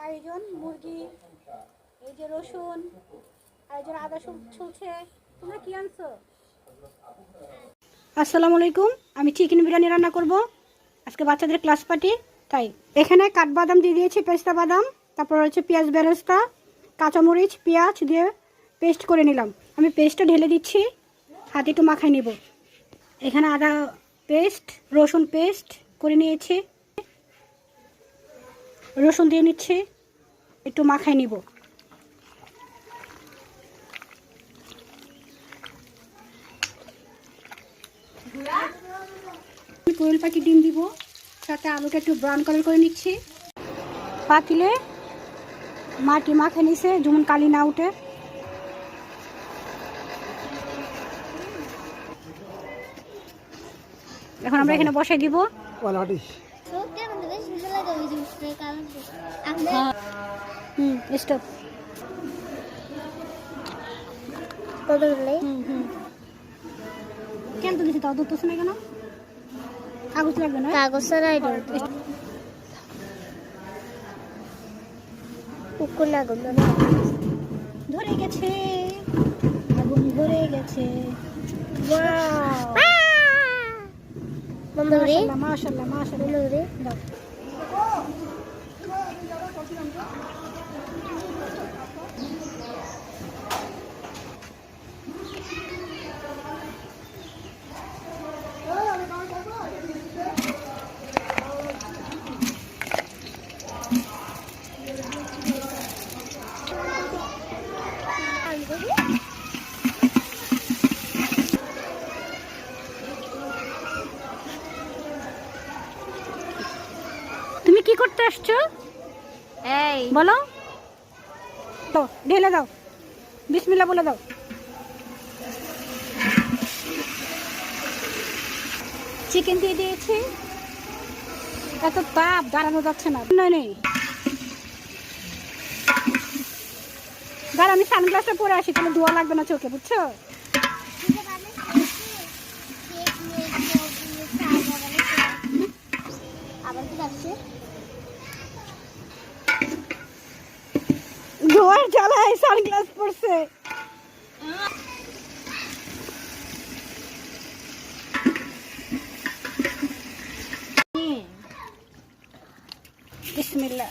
আয়োজন মুরগি, এই যে রসুন, আর এই যে আদা ছুলছে। তোমরা কি আনছো? আসসালামু আলাইকুম। আমি চিকেন বিরিয়ানি রান্না করব আজকে, বাচ্চাদের ক্লাস পার্টি। তাই এখানে কাঠবাদাম দিয়ে দিয়েছি, পেস্তা বাদাম, তারপর হচ্ছে পেঁয়াজ বেরেস্তা, কাঁচামরিচ, পেঁয়াজ দিয়ে পেস্ট করে নিলাম। আমি পেস্টটা ঢেলে দিচ্ছি, হাতে একটু মাখাই নিব। এখানে আদা পেস্ট, রসুন পেস্ট করে নিয়েছি, রসুন দিয়ে নিচ্ছি, একটু মাখাই নিব। কোয়েল পাখি ডিম দিব, সাথে আলুটা একটু ব্রাউন কালার করে নিচ্ছি। পাতিলে মাটি মাখে নিছে যেমন কালি না উঠে। এখন আমরা এখানে বসাই দিব। স্টপ। কেন তো দিচ্ছি, তাও ধরতেছে না কেন? কাগজ লাগবে না? কাগজ ছাড়াই ধরে গেছে, আগুন ধরে গেছে। মাশাআল্লাহ মাশাআল্লাহ মাশাআল্লাহ। তুমি কি করতে আসছো? এই বলো তো, ঢেলে দাও, বিসমিল্লাহ বলে দাও। চিকেন দিয়ে দিয়েছি, এত তাপ দাঁড়ানো যাচ্ছে না। নেই দাঁড়া, আমি সানগ্লাসটা পরে আসি, তাহলে ধোয়া লাগবে না চোখে, বুঝছো? ধোয়ার জ্বালায় সানগ্লাস পরছে। বিসমিল্লাহ।